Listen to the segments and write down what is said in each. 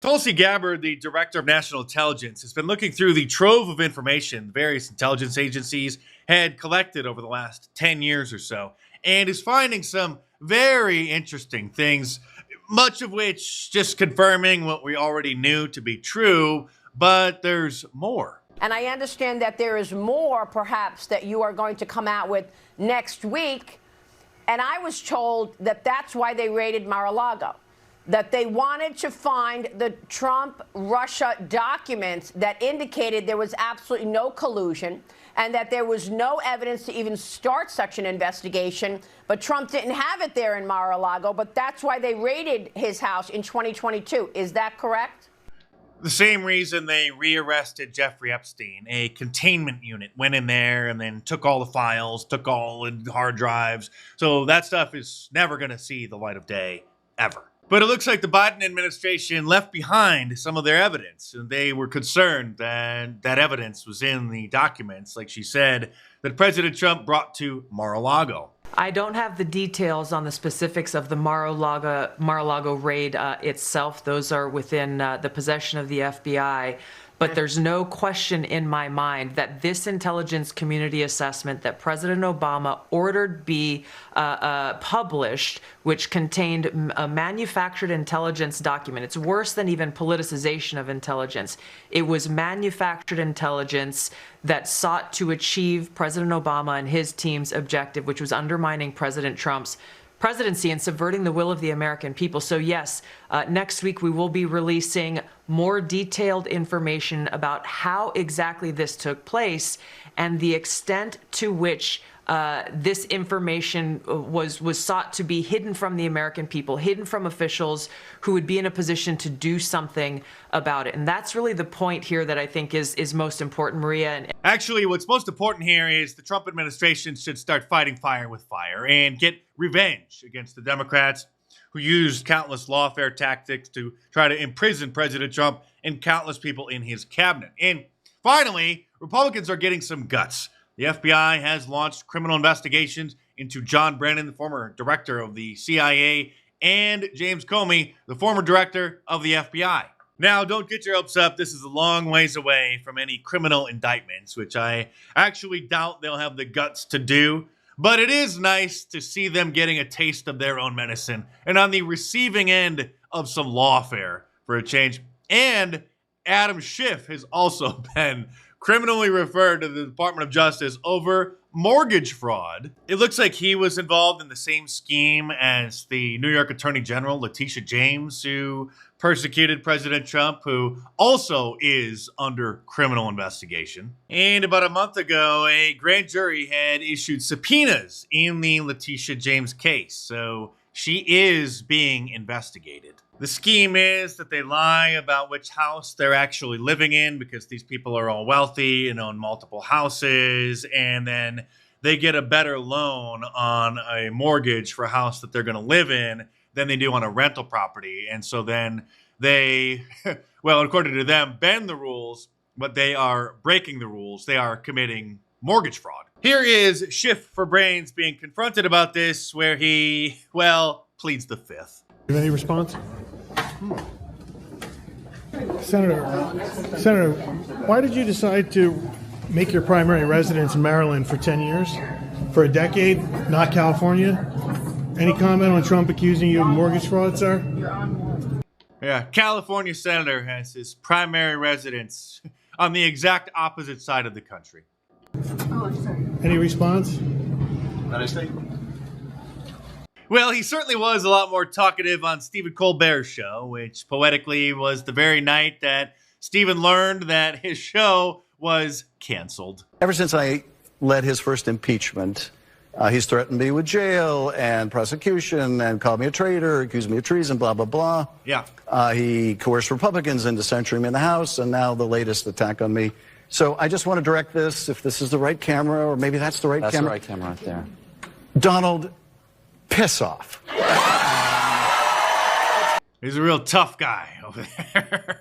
Tulsi Gabbard, the director of national intelligence, has been looking through the trove of information various intelligence agencies had collected over the last 10 years or so, and is finding some very interesting things, much of which just confirming what we already knew to be true, but there's more. And I understand that there is more, perhaps, that you are going to come out with next week. And I was told that that's why they raided Mar-a-Lago, that they wanted to find the Trump-Russia documents that indicated there was absolutely no collusion and that there was no evidence to even start such an investigation. But Trump didn't have it there in Mar-a-Lago, but that's why they raided his house in 2022. Is that correct? The same reason they rearrested Jeffrey Epstein. A containment unit went in there and then took all the files, took all the hard drives. So that stuff is never going to see the light of day, ever. But it looks like the Biden administration left behind some of their evidence, and they were concerned that that evidence was in the documents, like she said, that President Trump brought to Mar-a-Lago. I don't have the details on the specifics of the Mar-a-Lago raid itself. Those are within the possession of the FBI. But there's no question in my mind that this intelligence community assessment that President Obama ordered be published, which contained a manufactured intelligence document. It's worse than even politicization of intelligence. It was manufactured intelligence that sought to achieve President Obama and his team's objective, which was undermining President Trump's presidency and subverting the will of the American people. So yes, next week we will be releasing more detailed information about how exactly this took place and the extent to which this information was sought to be hidden from the American people, hidden from officials who would be in a position to do something about it. And that's really the point here that I think is most important, Maria. Actually, what's most important here is the Trump administration should start fighting fire with fire and get revenge against the Democrats who used countless lawfare tactics to try to imprison President Trump and countless people in his cabinet. And finally, Republicans are getting some guts. The FBI has launched criminal investigations into John Brennan, the former director of the CIA, and James Comey, the former director of the FBI. Now, don't get your hopes up. This is a long ways away from any criminal indictments, which I actually doubt they'll have the guts to do. But it is nice to see them getting a taste of their own medicine and on the receiving end of some lawfare for a change. And Adam Schiff has also been criminally referred to the Department of Justice over mortgage fraud. It looks like he was involved in the same scheme as the New York Attorney General, Letitia James, who persecuted President Trump, who also is under criminal investigation. And about a month ago, a grand jury had issued subpoenas in the Letitia James case. So she is being investigated. The scheme is that they lie about which house they're actually living in because these people are all wealthy and own multiple houses, and then they get a better loan on a mortgage for a house that they're going to live in than they do on a rental property. And so then they, well, according to them, bend the rules, but they are breaking the rules. They are committing mortgage fraud. Here is Schiff for Brains being confronted about this, where he, well, pleads the fifth. Any response? Senator, why did you decide to make your primary residence in Maryland for 10 years? For a decade, not California? Any comment on Trump accusing you of mortgage fraud, sir? Yeah, California senator has his primary residence on the exact opposite side of the country. Any response? Well, he certainly was a lot more talkative on Stephen Colbert's show, which poetically was the very night that Stephen learned that his show was canceled. Ever since I led his first impeachment, he's threatened me with jail and prosecution and called me a traitor, accused me of treason, blah, blah, blah. Yeah. He coerced Republicans into censuring me in the House, and now the latest attack on me. So I just want to direct this, if this is the right camera, or maybe that's the right camera. That's the right camera right there. Donald, piss off. He's a real tough guy over there.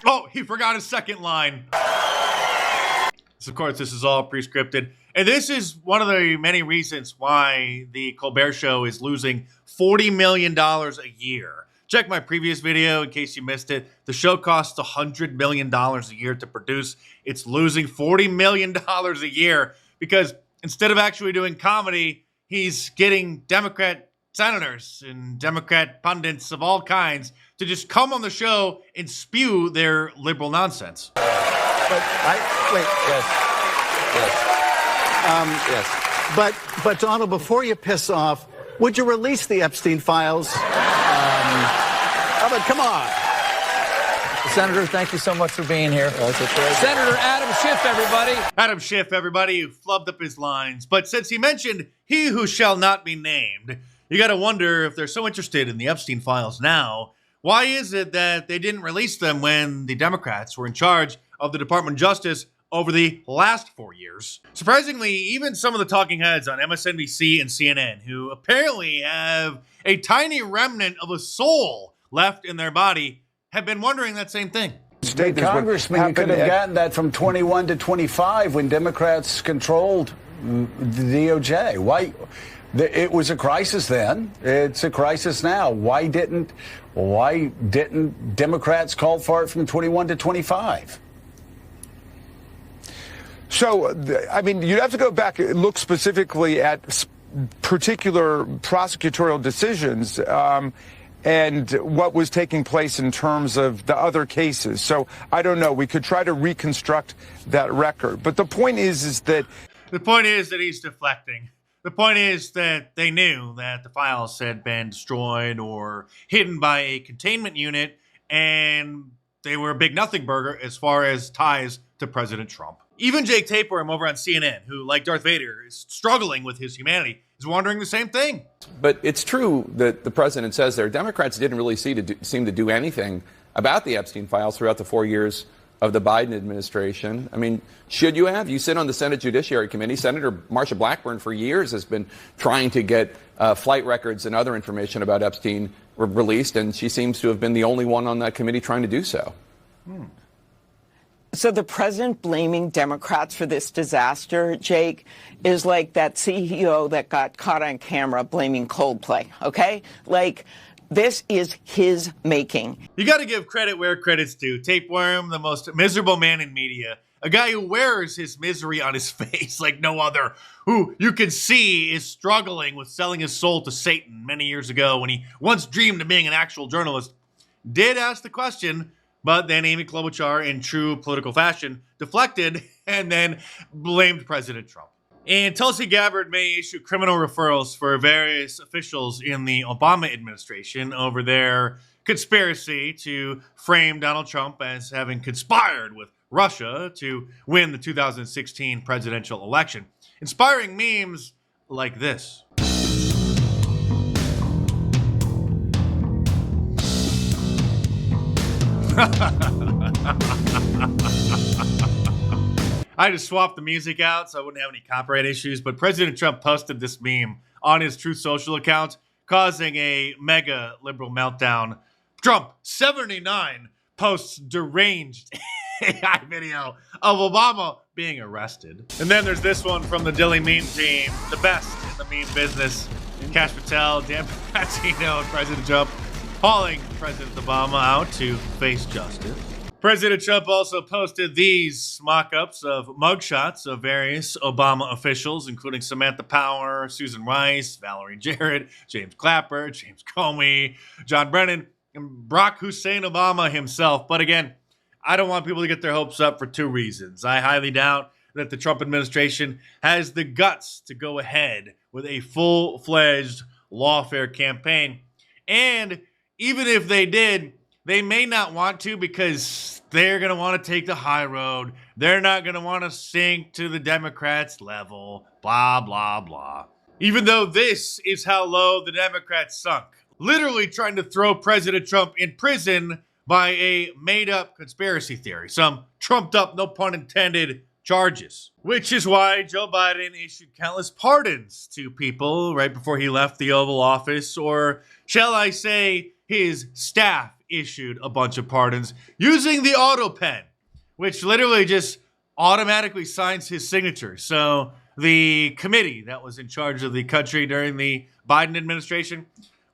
Oh, he forgot his second line. So, of course, this is all pre-scripted. And this is one of the many reasons why the Colbert Show is losing $40 million a year Check my previous video in case you missed it. The show costs $100 million a year to produce. It's losing $40 million a year because instead of actually doing comedy, he's getting Democrat senators and Democrat pundits of all kinds to just come on the show and spew their liberal nonsense. But Donald, before you piss off, would you release the Epstein files? But come on. Senator, thank you so much for being here. Senator Adam Schiff, everybody. Adam Schiff, everybody, who flubbed up his lines. But since he mentioned he who shall not be named, you got to wonder if they're so interested in the Epstein files now, why is it that they didn't release them when the Democrats were in charge of the Department of Justice over the last 4 years? Surprisingly, even some of the talking heads on MSNBC and CNN, who apparently have a tiny remnant of a soul left in their body, have been wondering that same thing. State congressman, you could have gotten that from 21 to 25 when Democrats controlled the DOJ. Why? It was a crisis then. It's a crisis now. Why didn't Democrats call for it from 21 to 25? So, I mean, you'd have to go back and look specifically at particular prosecutorial decisions and what was taking place in terms of the other cases. So I don't know. We could try to reconstruct that record. But the point is that... The point is that he's deflecting. The point is that they knew that the files had been destroyed or hidden by a containment unit, and they were a big nothing burger as far as ties to President Trump. Even Jake Tapeworm over on CNN, who, like Darth Vader, is struggling with his humanity, is wondering the same thing. But it's true that the president says there, Democrats didn't really seem to do anything about the Epstein files throughout the 4 years of the Biden administration. I mean, should you have? You sit on the Senate Judiciary Committee. Senator Marsha Blackburn for years has been trying to get flight records and other information about Epstein released, and she seems to have been the only one on that committee trying to do so. So the president blaming Democrats for this disaster, Jake, is like that CEO that got caught on camera blaming Coldplay, okay? Like, this is his making. You got to give credit where credit's due. Tapeworm, the most miserable man in media, a guy who wears his misery on his face like no other, who you can see is struggling with selling his soul to Satan many years ago when he once dreamed of being an actual journalist, did ask the question. But then Amy Klobuchar, in true political fashion, deflected and then blamed President Trump. And Tulsi Gabbard may issue criminal referrals for various officials in the Obama administration over their conspiracy to frame Donald Trump as having conspired with Russia to win the 2016 presidential election, inspiring memes like this. I just swapped the music out so I wouldn't have any copyright issues, but President Trump posted this meme on his Truth Social account, causing a mega liberal meltdown. Trump, 79, posts deranged AI video of Obama being arrested. And then there's this one from the Dilly meme team, the best in the meme business. Kash Patel, Dan Bongino, and President Trump calling President Obama out to face justice. President Trump also posted these mock-ups of mugshots of various Obama officials, including Samantha Power, Susan Rice, Valerie Jarrett, James Clapper, James Comey, John Brennan, and Barack Hussein Obama himself. But again, I don't want people to get their hopes up for two reasons. I highly doubt that the Trump administration has the guts to go ahead with a full-fledged lawfare campaign. And even if they did, they may not want to because they're going to want to take the high road. They're not going to want to sink to the Democrats' level, blah, blah, blah. Even though this is how low the Democrats sunk. Literally trying to throw President Trump in prison by a made-up conspiracy theory. Some trumped-up, no pun intended, charges. Which is why Joe Biden issued countless pardons to people right before he left the Oval Office, or shall I say, his staff issued a bunch of pardons using the auto pen, which literally just automatically signs his signature. So the committee that was in charge of the country during the Biden administration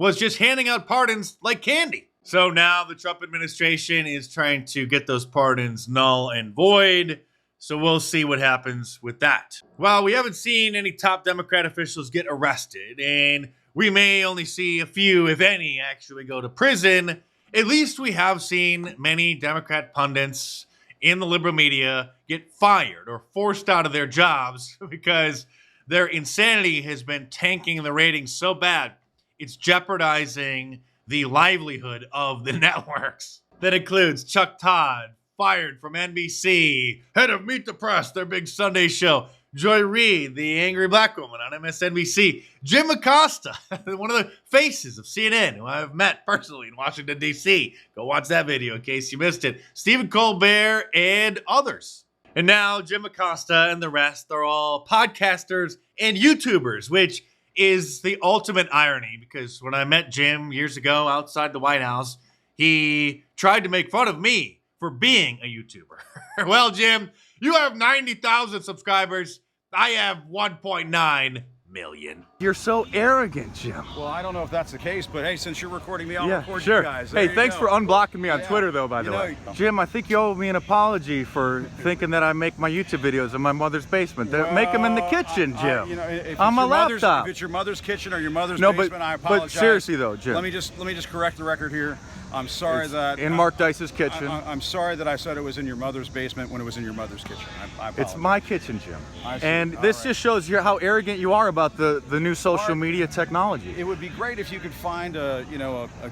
was just handing out pardons like candy. So now the Trump administration is trying to get those pardons null and void. So we'll see what happens with that. Well, we haven't seen any top Democrat officials get arrested, and we may only see a few, if any, actually go to prison. At least we have seen many Democrat pundits in the liberal media get fired or forced out of their jobs because their insanity has been tanking the ratings so bad, it's jeopardizing the livelihood of the networks. That includes Chuck Todd, fired from NBC, head of Meet the Press, their big Sunday show. Joy Reid, the angry black woman on MSNBC. Jim Acosta, one of the faces of CNN, who I've met personally in Washington, D.C. Go watch that video in case you missed it. Stephen Colbert and others. And now Jim Acosta and the rest are all podcasters and YouTubers, which is the ultimate irony, because when I met Jim years ago outside the White House, he tried to make fun of me for being a YouTuber. Well, Jim, you have 90,000 subscribers. I have 1.9 million. You're so arrogant, Jim. Well, I don't know if that's the case, but hey, since you're recording me, I'll record sure. you guys. Hey, thanks for unblocking me on Twitter, though, by the way. Jim, I think you owe me an apology for thinking that I make my YouTube videos in my mother's basement. Well, make them in the kitchen, Jim. On my laptop. If it's your mother's kitchen or your mother's basement, I apologize. But seriously, though, Jim. Let me just correct the record here. I'm sorry that in Mark Dice's kitchen. I'm sorry that I said it was in your mother's basement when it was in your mother's kitchen. I apologize. It's my kitchen, Jim. And this just shows you how arrogant you are about the new social media technology. It would be great if you could find a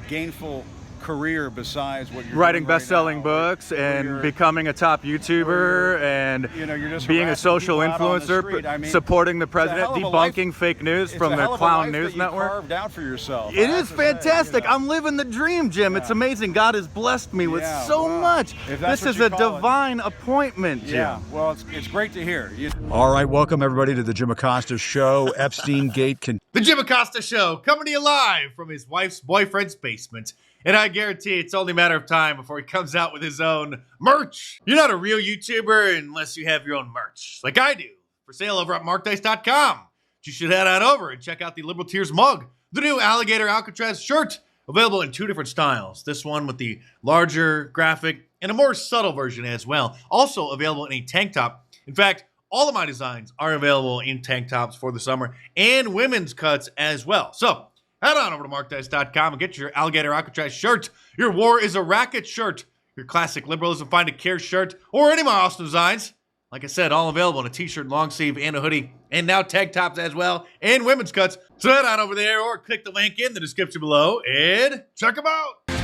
gainful career besides what you're writing doing right best-selling now, books and becoming a top YouTuber and you're just being a social people out on the influencer, street. I mean, supporting the president, debunking fake news from the Clown News Network. Carved out for yourself. It is fantastic. I'm living the dream, Jim. It's amazing. God has blessed me with so much. This is a divine appointment, Jim. Yeah, well, it's great to hear. All right, welcome everybody to the Jim Acosta Show. Epstein Gate The Jim Acosta Show, coming to you live from his wife's boyfriend's basement. And I guarantee it's only a matter of time before he comes out with his own merch. You're not a real YouTuber unless you have your own merch, like I do, for sale over at markdice.com. You should head on over and check out the Liberal Tears mug, the new Alligator Alcatraz shirt, available in 2 different styles. This one with the larger graphic and a more subtle version as well. Also available in a tank top. In fact, all of my designs are available in tank tops for the summer and women's cuts as well. So head on over to markdice.com and get your Alligator Alcatraz shirt. Your War is a Racket shirt, your classic liberalism find a care shirt, or any of my awesome designs. Like I said, all available in a t-shirt, long sleeve, and a hoodie, and now tank tops as well, and women's cuts. So head on over there or click the link in the description below and check them out.